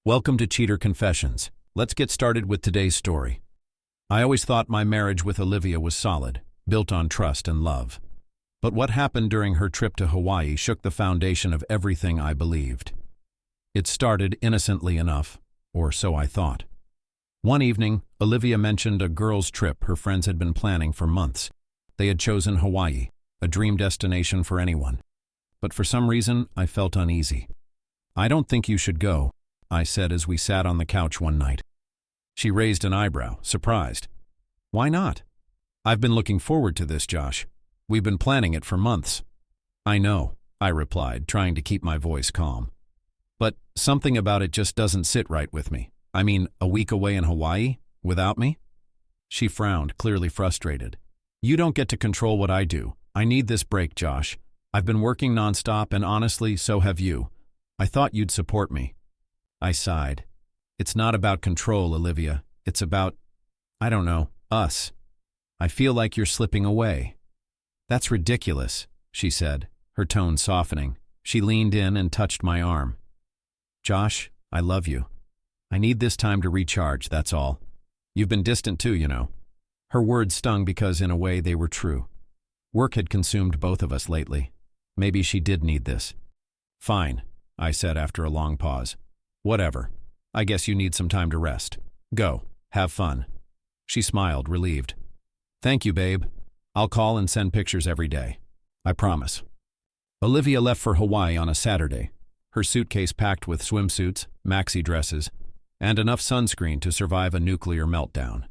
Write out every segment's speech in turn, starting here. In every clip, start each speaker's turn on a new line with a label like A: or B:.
A: Welcome to Cheater Confessions. Let's get started with today's story. I always thought my marriage with Olivia was solid, built on trust and love. But what happened during her trip to Hawaii shook the foundation of everything I believed. It started innocently enough, or so I thought. One evening, Olivia mentioned a girls' trip her friends had been planning for months. They had chosen Hawaii, a dream destination for anyone. But for some reason, I felt uneasy. "I don't think you should go," I said as we sat on the couch one night. She raised an eyebrow, surprised. "Why not?" "I've been looking forward to this, Josh. We've been planning it for months." "I know," I replied, trying to keep my voice calm. "But something about it just doesn't sit right with me. I mean, a week away in Hawaii, without me?" She frowned, clearly frustrated. "You don't get to control what I do. I need this break, Josh. I've been working nonstop, and honestly, so have you. I thought you'd support me." I sighed. "It's not about control, Olivia. It's about, I don't know, us. I feel like you're slipping away." "That's ridiculous," she said, her tone softening. She leaned in and touched my arm. "Josh, I love you. I need this time to recharge, that's all. You've been distant too, you know." Her words stung because, in a way, they were true. Work had consumed both of us lately. Maybe she did need this. "Fine," I said after a long pause. "Whatever. I guess you need some time to rest. Go. Have fun." She smiled, relieved. "Thank you, babe. I'll call and send pictures every day. I promise." Olivia left for Hawaii on a Saturday, her suitcase packed with swimsuits, maxi dresses, and enough sunscreen to survive a nuclear meltdown.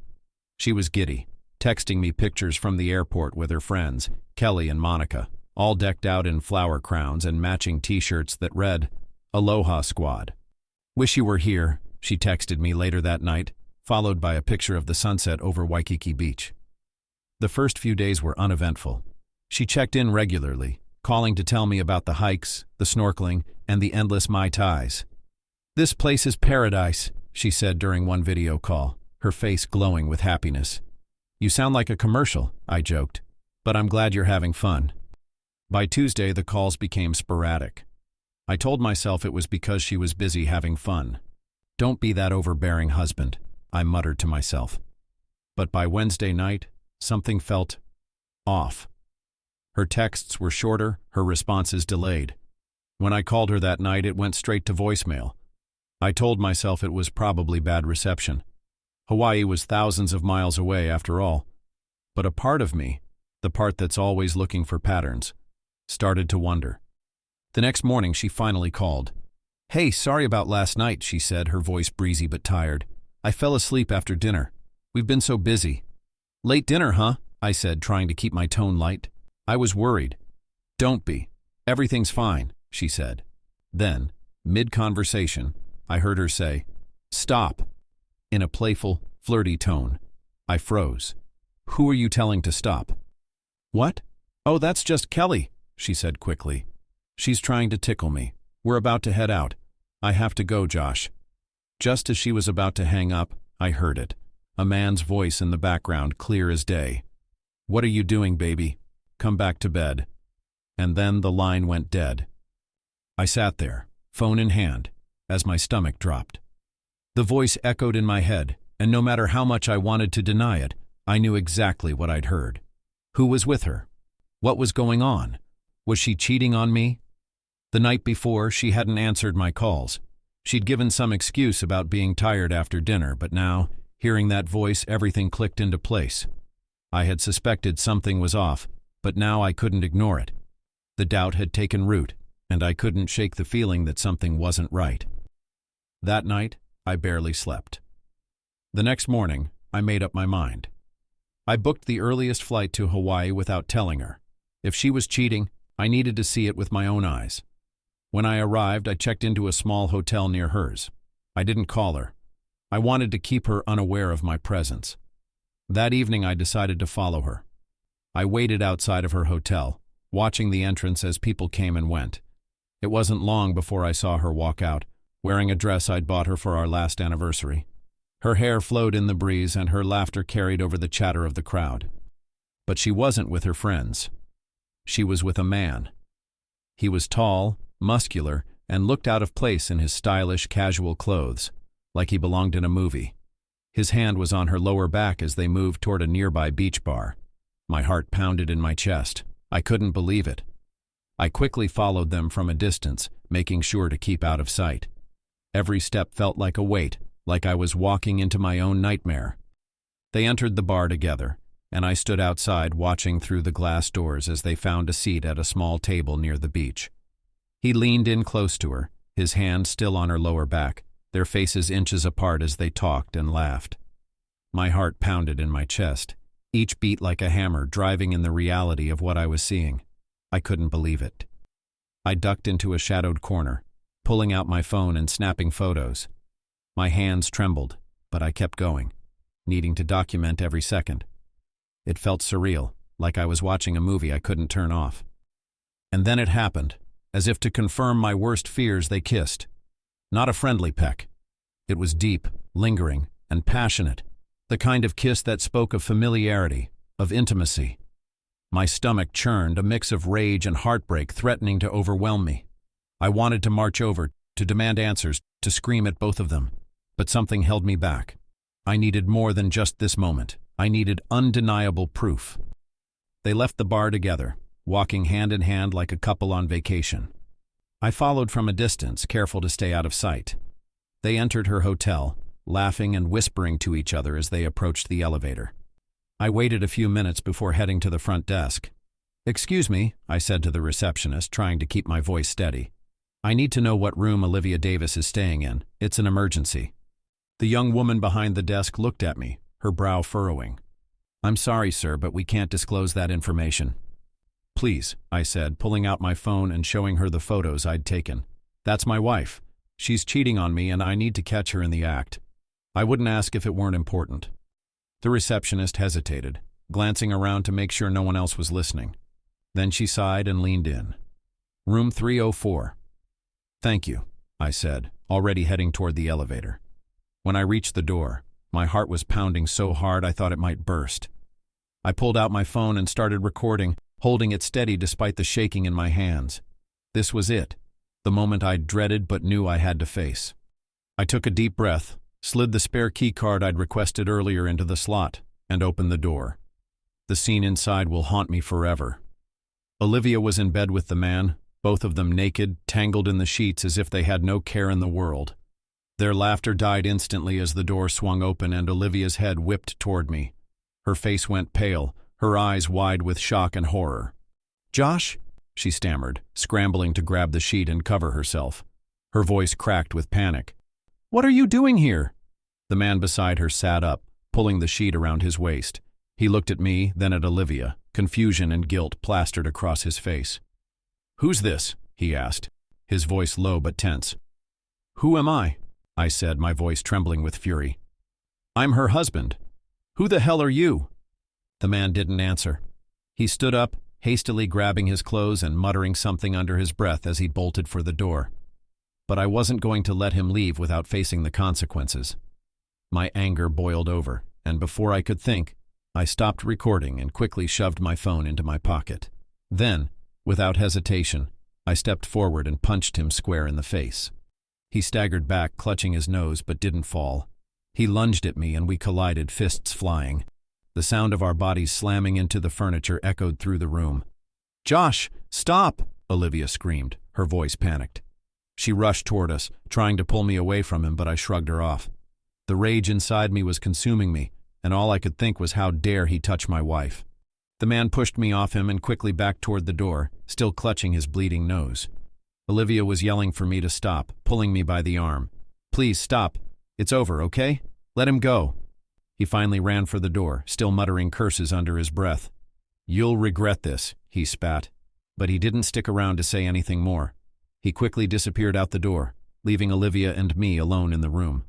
A: She was giddy, texting me pictures from the airport with her friends, Kelly and Monica, all decked out in flower crowns and matching t-shirts that read, "Aloha Squad." "Wish you were here," she texted me later that night, followed by a picture of the sunset over Waikiki Beach. The first few days were uneventful. She checked in regularly, calling to tell me about the hikes, the snorkeling, and the endless Mai Tais. "This place is paradise," she said during one video call, her face glowing with happiness. "You sound like a commercial," I joked, "but I'm glad you're having fun." By Tuesday, the calls became sporadic. I told myself it was because she was busy having fun. "Don't be that overbearing husband," I muttered to myself. But by Wednesday night, something felt off. Her texts were shorter, her responses delayed. When I called her that night, it went straight to voicemail. I told myself it was probably bad reception. Hawaii was thousands of miles away after all. But a part of me, the part that's always looking for patterns, started to wonder. The next morning, she finally called. "Hey, sorry about last night," she said, her voice breezy but tired. "I fell asleep after dinner. We've been so busy." "Late dinner, huh?" I said, trying to keep my tone light. I was worried. "Don't be. Everything's fine," she said. Then, mid-conversation, I heard her say, "Stop," in a playful, flirty tone. I froze. "Who are you telling to stop?" "What? Oh, that's just Kelly," she said quickly. "She's trying to tickle me. We're about to head out. I have to go, Josh." Just as she was about to hang up, I heard it. A man's voice in the background, clear as day. "What are you doing, baby? Come back to bed." And then the line went dead. I sat there, phone in hand, as my stomach dropped. The voice echoed in my head, and no matter how much I wanted to deny it, I knew exactly what I'd heard. Who was with her? What was going on? Was she cheating on me? The night before, she hadn't answered my calls. She'd given some excuse about being tired after dinner, but now, hearing that voice, everything clicked into place. I had suspected something was off, but now I couldn't ignore it. The doubt had taken root, and I couldn't shake the feeling that something wasn't right. That night, I barely slept. The next morning, I made up my mind. I booked the earliest flight to Hawaii without telling her. If she was cheating, I needed to see it with my own eyes. When I arrived, I checked into a small hotel near hers. I didn't call her. I wanted to keep her unaware of my presence. That evening, I decided to follow her. I waited outside of her hotel, watching the entrance as people came and went. It wasn't long before I saw her walk out, wearing a dress I'd bought her for our last anniversary. Her hair flowed in the breeze and her laughter carried over the chatter of the crowd. But she wasn't with her friends. She was with a man. He was tall, muscular, and looked out of place in his stylish, casual clothes, like he belonged in a movie. His hand was on her lower back as they moved toward a nearby beach bar. My heart pounded in my chest. I couldn't believe it. I quickly followed them from a distance, making sure to keep out of sight. Every step felt like a weight, like I was walking into my own nightmare. They entered the bar together, and I stood outside watching through the glass doors as they found a seat at a small table near the beach. He leaned in close to her, his hand still on her lower back, their faces inches apart as they talked and laughed. My heart pounded in my chest, each beat like a hammer driving in the reality of what I was seeing. I couldn't believe it. I ducked into a shadowed corner, pulling out my phone and snapping photos. My hands trembled, but I kept going, needing to document every second. It felt surreal, like I was watching a movie I couldn't turn off. And then it happened. As if to confirm my worst fears, they kissed. Not a friendly peck. It was deep, lingering, and passionate, the kind of kiss that spoke of familiarity, of intimacy. My stomach churned, a mix of rage and heartbreak threatening to overwhelm me. I wanted to march over, to demand answers, to scream at both of them. But something held me back. I needed more than just this moment. I needed undeniable proof. They left the bar together, walking hand in hand like a couple on vacation. I followed from a distance, careful to stay out of sight. They entered her hotel, laughing and whispering to each other as they approached the elevator. I waited a few minutes before heading to the front desk. "Excuse me," I said to the receptionist, trying to keep my voice steady. "I need to know what room Olivia Davis is staying in. It's an emergency." The young woman behind the desk looked at me, her brow furrowing. "I'm sorry, sir, but we can't disclose that information." "Please," I said, pulling out my phone and showing her the photos I'd taken. "That's my wife. She's cheating on me and I need to catch her in the act. I wouldn't ask if it weren't important." The receptionist hesitated, glancing around to make sure no one else was listening. Then she sighed and leaned in. "Room 304. "Thank you," I said, already heading toward the elevator. When I reached the door, my heart was pounding so hard I thought it might burst. I pulled out my phone and started recording, holding it steady despite the shaking in my hands. This was it, the moment I'd dreaded but knew I had to face. I took a deep breath, slid the spare key card I'd requested earlier into the slot, and opened the door. The scene inside will haunt me forever. Olivia was in bed with the man, both of them naked, tangled in the sheets as if they had no care in the world. Their laughter died instantly as the door swung open and Olivia's head whipped toward me. Her face went pale, her eyes wide with shock and horror. "Josh?" she stammered, scrambling to grab the sheet and cover herself. Her voice cracked with panic. "What are you doing here?" The man beside her sat up, pulling the sheet around his waist. He looked at me, then at Olivia, confusion and guilt plastered across his face. "Who's this?" he asked, his voice low but tense. "Who am I?" I said, my voice trembling with fury. "I'm her husband. Who the hell are you?" The man didn't answer. He stood up, hastily grabbing his clothes and muttering something under his breath as he bolted for the door. But I wasn't going to let him leave without facing the consequences. My anger boiled over, and before I could think, I stopped recording and quickly shoved my phone into my pocket. Then, without hesitation, I stepped forward and punched him square in the face. He staggered back, clutching his nose, but didn't fall. He lunged at me and we collided, fists flying. The sound of our bodies slamming into the furniture echoed through the room. "Josh, stop!" Olivia screamed, her voice panicked. She rushed toward us, trying to pull me away from him, but I shrugged her off. The rage inside me was consuming me, and all I could think was how dare he touch my wife. The man pushed me off him and quickly backed toward the door, still clutching his bleeding nose. Olivia was yelling for me to stop, pulling me by the arm. "Please stop. It's over, okay? Let him go." He finally ran for the door, still muttering curses under his breath. "You'll regret this," he spat. But he didn't stick around to say anything more. He quickly disappeared out the door, leaving Olivia and me alone in the room.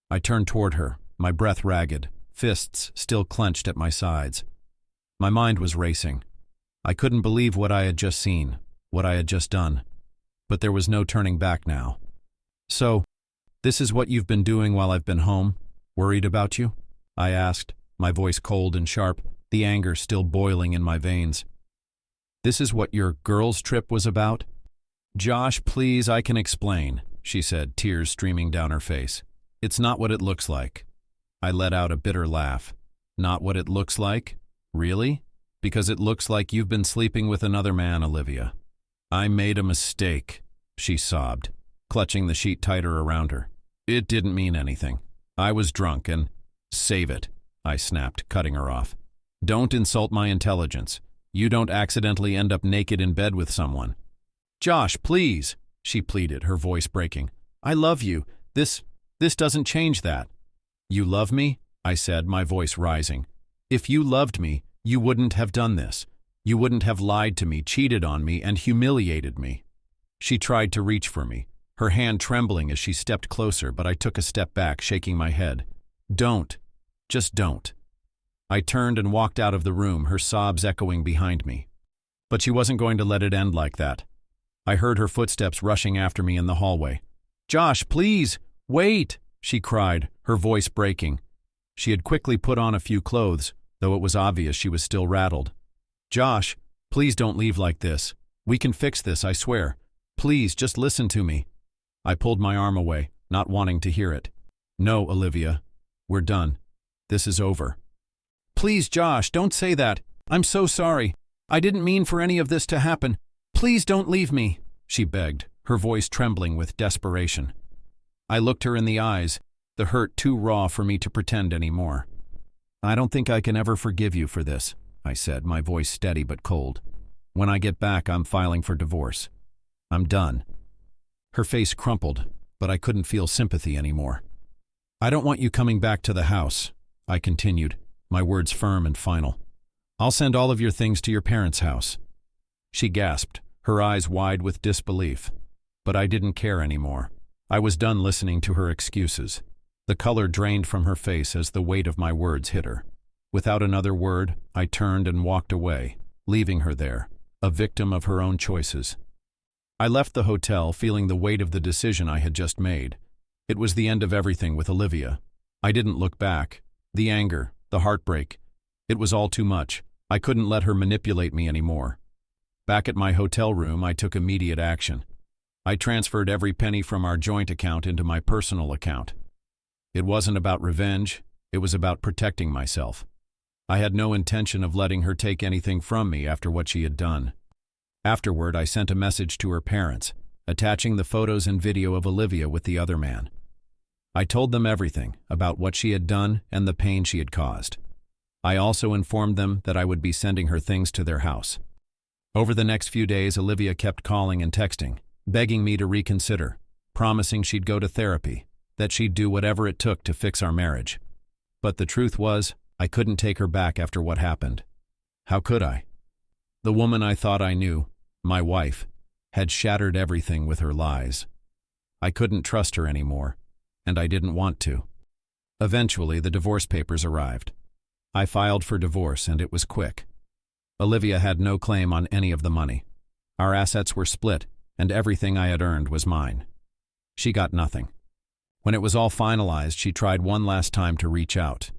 A: I turned toward her, my breath ragged, fists still clenched at my sides. My mind was racing. I couldn't believe what I had just seen, what I had just done. But there was no turning back now. "So, this is what you've been doing while I've been home? Worried about you?" I asked, my voice cold and sharp, the anger still boiling in my veins. "This is what your girls' trip was about?" "Josh, please, I can explain," she said, tears streaming down her face. "It's not what it looks like." I let out a bitter laugh. "Not what it looks like? Really? Because it looks like you've been sleeping with another man, Olivia." "I made a mistake," she sobbed, clutching the sheet tighter around her. "It didn't mean anything. I was drunk and—" "Save it," I snapped, cutting her off. "Don't insult my intelligence. You don't accidentally end up naked in bed with someone." "Josh, please," she pleaded, her voice breaking. "I love you. This doesn't change that." "You love me?" I said, my voice rising. "If you loved me, you wouldn't have done this. You wouldn't have lied to me, cheated on me, and humiliated me." She tried to reach for me, her hand trembling as she stepped closer, but I took a step back, shaking my head. "Don't. Just don't." I turned and walked out of the room, her sobs echoing behind me. But she wasn't going to let it end like that. I heard her footsteps rushing after me in the hallway. "Josh, please, wait," she cried, her voice breaking. She had quickly put on a few clothes, though it was obvious she was still rattled. "Josh, please don't leave like this. We can fix this, I swear. Please, just listen to me." I pulled my arm away, not wanting to hear it. "No, Olivia. We're done. This is over." "Please, Josh, don't say that. I'm so sorry. I didn't mean for any of this to happen. Please don't leave me," she begged, her voice trembling with desperation. I looked her in the eyes, the hurt too raw for me to pretend anymore. "I don't think I can ever forgive you for this," I said, my voice steady but cold. "When I get back, I'm filing for divorce. I'm done." Her face crumpled, but I couldn't feel sympathy anymore. "I don't want you coming back to the house," I continued, my words firm and final. "I'll send all of your things to your parents' house." She gasped, her eyes wide with disbelief. But I didn't care anymore. I was done listening to her excuses. The color drained from her face as the weight of my words hit her. Without another word, I turned and walked away, leaving her there, a victim of her own choices. I left the hotel feeling the weight of the decision I had just made. It was the end of everything with Olivia. I didn't look back. The anger, the heartbreak. It was all too much. I couldn't let her manipulate me anymore. Back at my hotel room, I took immediate action. I transferred every penny from our joint account into my personal account. It wasn't about revenge, it was about protecting myself. I had no intention of letting her take anything from me after what she had done. Afterward, I sent a message to her parents, attaching the photos and video of Olivia with the other man. I told them everything about what she had done and the pain she had caused. I also informed them that I would be sending her things to their house. Over the next few days, Olivia kept calling and texting, begging me to reconsider, promising she'd go to therapy, that she'd do whatever it took to fix our marriage. But the truth was, I couldn't take her back after what happened. How could I? The woman I thought I knew, my wife, had shattered everything with her lies. I couldn't trust her anymore, and I didn't want to. Eventually, the divorce papers arrived. I filed for divorce, and it was quick. Olivia had no claim on any of the money. Our assets were split, and everything I had earned was mine. She got nothing. When it was all finalized, she tried one last time to reach out.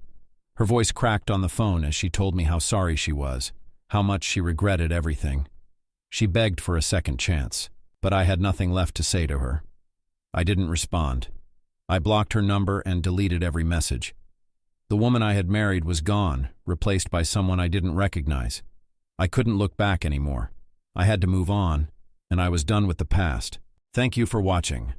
A: Her voice cracked on the phone as she told me how sorry she was, how much she regretted everything. She begged for a second chance, but I had nothing left to say to her. I didn't respond. I blocked her number and deleted every message. The woman I had married was gone, replaced by someone I didn't recognize. I couldn't look back anymore. I had to move on, and I was done with the past. Thank you for watching.